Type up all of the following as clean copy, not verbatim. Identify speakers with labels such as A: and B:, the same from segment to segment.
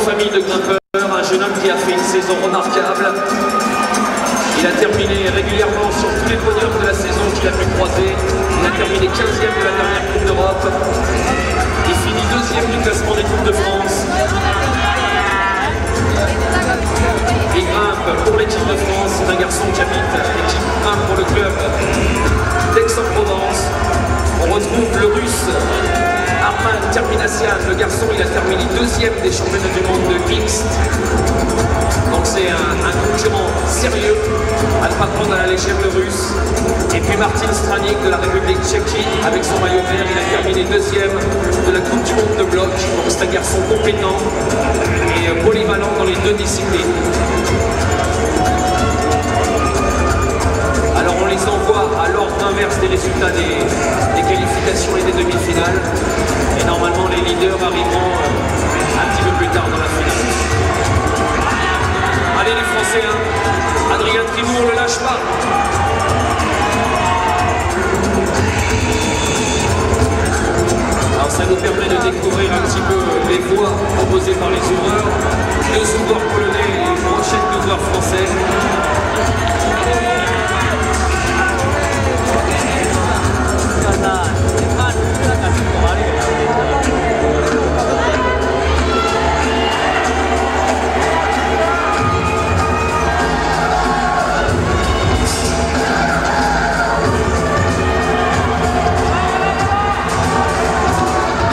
A: famille de grimpeurs, un jeune homme qui a fait une saison remarquable. Il a terminé régulièrement sur tous les podiums de la saison qu'il a pu croiser. Il a terminé 15e de la dernière Coupe d'Europe. Il finit 2e du classement des Coupes de France. Il grimpe pour l'équipe de France. C'est un garçon qui habite l'équipe 1 pour le club d'Aix-en-Provence. On retrouve le russe Arman Terminassian. Le garçon, il a terminé 2e des championnats du monde de mixte. Donc c'est un concurrent sérieux à ne pas prendre à la légère, le russe. Et puis Martin Stranik de la République tchèque avec son maillot vert, il a terminé 2e de la Coupe du monde de bloc. Donc c'est un garçon compétent et polyvalent dans les deux disciplines. Alors on les envoie à l'ordre inverse des résultats des qualifications et des demi-finales. Et normalement les leaders arriveront un petit peu plus tard dans la finale. Allez les Français, hein. Adrien Trimou, on ne le lâche pas. Alors ça nous permet de découvrir un petit peu les voies proposées par les ouvreurs. 2 ouvreurs polonais et une brochette d'ouvreurs français.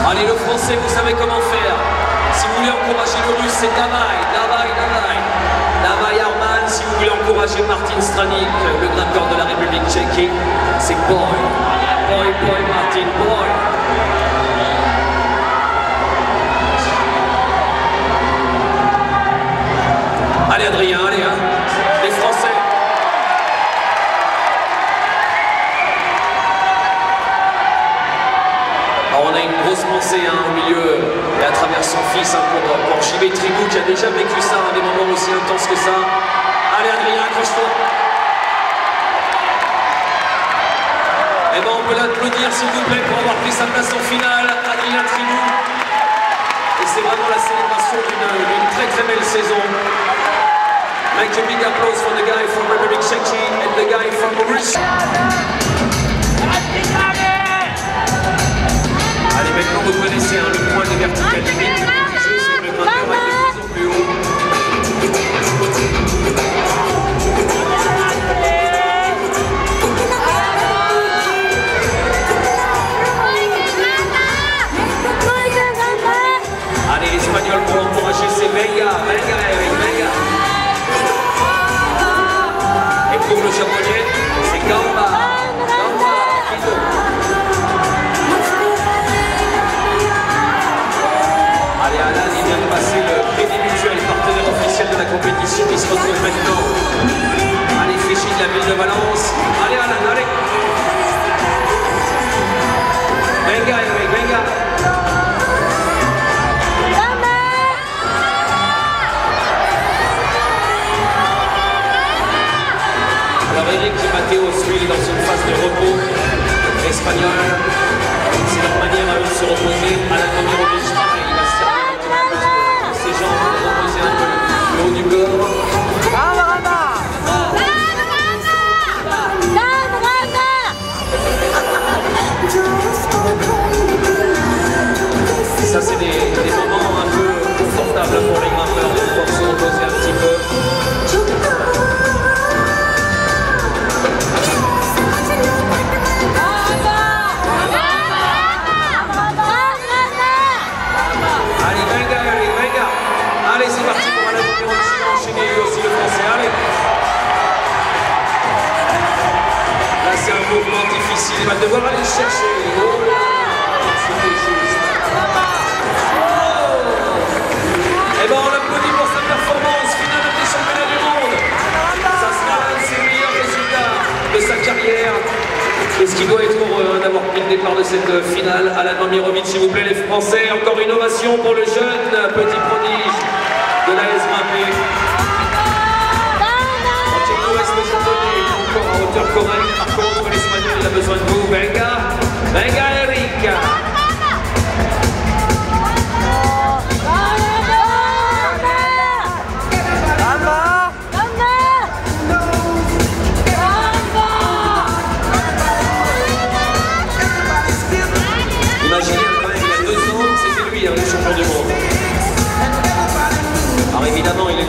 A: Allez, le français, vous savez comment faire. Si vous voulez encourager le russe, c'est Davai, Davai, Davai. Davai Arman. Si vous voulez encourager Martin Stranik, le grimpeur de la République tchèque, c'est Boy. Boy, Boy, Martin, Boy. Allez, Adrien, allez, hein. Les Français. Alors, on a une grosse pensée au milieu et à travers son fils pour JB Tribou qui a déjà vécu ça, des moments aussi intenses que ça. Allez Adrien, accroche-toi. Eh ben on peut l'applaudir s'il vous plaît pour avoir pris sa place en finale, Adrien Tribou. Et c'est vraiment la célébration d'une très très belle saison. Make a big applause for the guy from Republic Czech and the guy from Russia. Allez, maintenant vous connaissez le point de verticalité. C'est le grimpeur avec de plus en plus haut. Allez, l'Espagnol pour encourager, c'est Venga, Venga, Venga. Et pour le Japonais, c'est Gamba, Gamba, Kido. Allez, Alan, il vient de passer le Crédit Mutuel, partenaire officiel de la compétition. Il se retrouve maintenant à l'effigie de la ville de Valence. Allez, Alan, allez. Venga, Eric, venga. Alors, Eric et Matteo suivent dans une phase de repos espagnol. C'est leur manière à eux de se reposer à la première oblige. Ses jambes pour reposer un peu le haut du corps. Ça c'est des moments un peu confortables pour les grimpeurs de pouvoir se reposer un petit peu. Allez, c'est parti pour aller enchaîner aussi le français. Allez. Là, c'est un mouvement difficile. Il va devoir aller chercher. Oh là, c'était juste. Oh. Eh ben, on l'applaudit pour sa performance finale des championnats du monde. Ça sera l'un de ses meilleurs résultats de sa carrière. Est-ce qu'il doit être heureux d'avoir pris le départ de cette finale? Alan Mamirovic, s'il vous plaît, les Français. Encore une ovation pour le jeune petit prodige de la SMAP. Antonio Est, le japonais, encore en hauteur correcte. Par contre, l'Espagnol, il a besoin de vous. Venga, venga, Eric.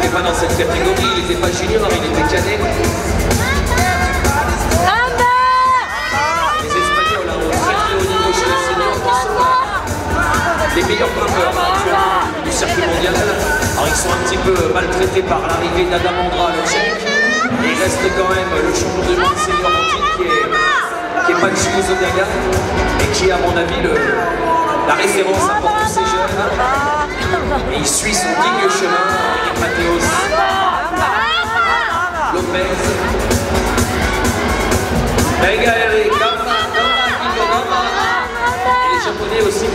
A: n'était pas dans cette catégorie, il n'était pas junior, il était cadet. Les Espagnols ont très très haut niveau chez les seniors, qui sont les meilleurs grimpeurs du circuit mondial. Alors ils sont un petit peu maltraités par l'arrivée d'Adamandra, le Tchèque. Et il reste quand même le champion du monde senior en titre qui est Pachi Zodiaga et qui est à mon avis la référence pour tous ces jeunes. Et il suit son digne chemin avec Mateos Lopez. Venga Eric, et les Japonais aussi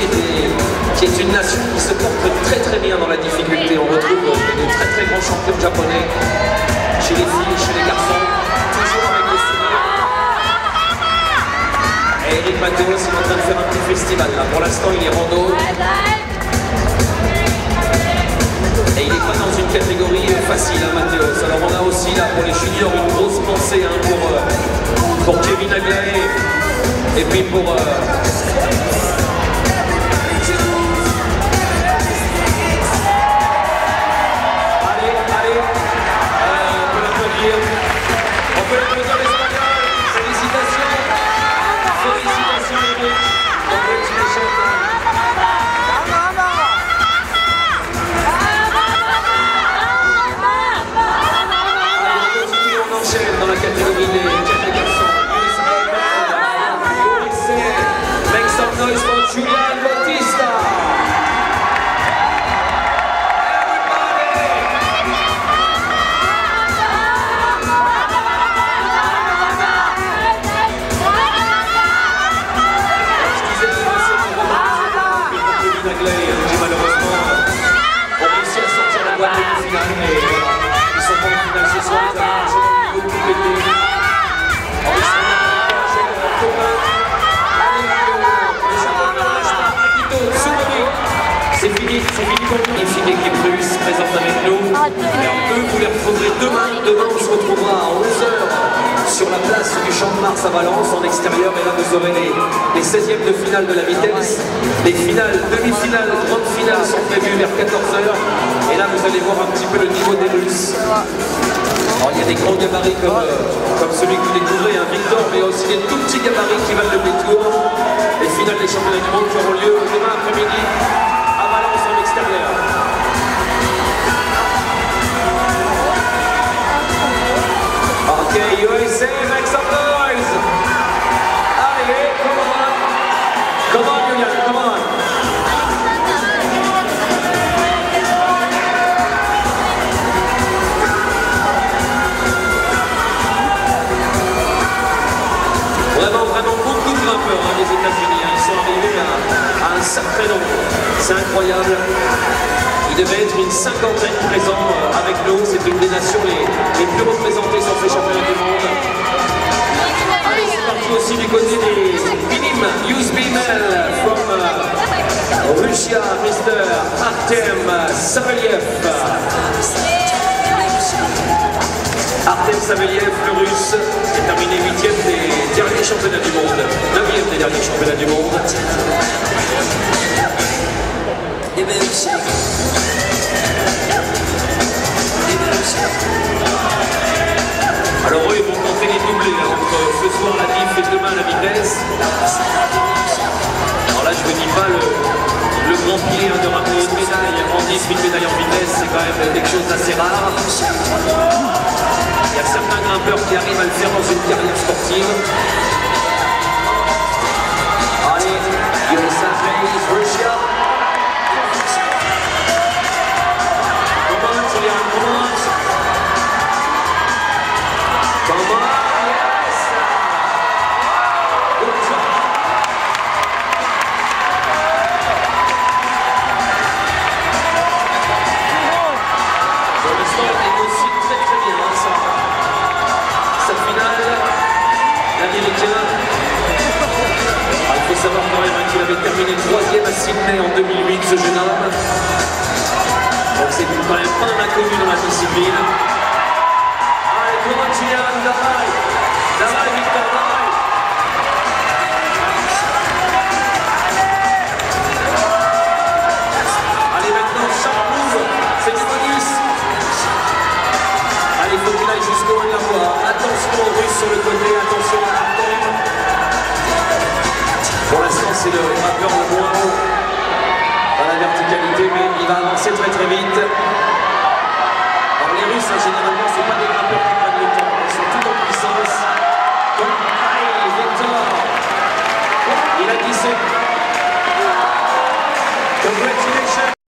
A: qui est une nation qui se porte très très bien dans la difficulté. On retrouve de très très grands champions japonais chez les filles, chez les garçons, toujours avec les seniors. Et Eric Mateos est en train de faire un petit festival là. Pour l'instant il est rando. Et il n'est pas dans une catégorie facile, hein, Mateos. Alors on a aussi là pour les juniors une grosse pensée hein, pour Kevin Aglaé et puis pour on peut l'applaudir les Espagnols. Félicitations. Félicitations Eric. Congratulations. On enchaîne dans la catégorie des garçons. Make some noise for Julian Bautista. Qui malheureusement ont réussi à sortir la boîte de finale, mais voilà, ils sont pas en finale ce soir, ils ont beaucoup pété. En essayant d'encourager leur copain, le Japonais ne lâche pas, Akito Tsunami. C'est fini pour nous. Une fine équipe russe présente avec nous. Alors eux, vous les retrouverez demain. Demain, on se retrouvera à 11h sur la place du Champ de Mars à Valence en extérieur. Et là, vous aurez les 16e de finale de la vitesse. Les finales, demi-finales, grandes finales sont prévues vers 14h. Et là, vous allez voir un petit peu le niveau des Russes. Alors, il y a des grands gabarits comme celui que vous découvrez, hein, Victor, mais aussi des tout petits gabarits qui valent le détour. Les finales des championnats du monde qui auront lieu demain après-midi à Valence en extérieur. Ok, USA, make some noise! Allez, come on! Come on, Julian, come on! Vraiment beaucoup de grimpeurs hein, des États-Unis. Hein. Ils sont arrivés à un sacré nombre. C'est incroyable. Il devait être une cinquantaine présents avec nous. C'est une des nations les plus représentées sur ces championnats du monde. Allez, c'est parti aussi du côté des Binim, Yuzbimel, from Russia, Mr. Artem Savelyev. Artem Savelyev, le russe, est terminé 8e des derniers championnats du monde, 9e des derniers championnats du monde. Alors eux, ils vont tenter les doublés entre ce soir la diff et demain la vitesse. Alors là, je ne dis pas le grand pied de ramener une médaille en diff, une médaille en vitesse, c'est quand même quelque chose d'assez rare. Il y a certains grimpeurs qui arrivent à le faire dans une carrière sportive. Allez, USA face Russia. Come on, Julian, come on. Come on, yes. Good job. Pour l'instant, il négocie très très bien hein, ça. Cette finale, l'Américain, il faut savoir quand même qu'il avait terminé 3e à Sydney en 2008, ce jeune homme. Donc c'est quand même pas un inconnu dans la discipline. Allez, come on, Julian,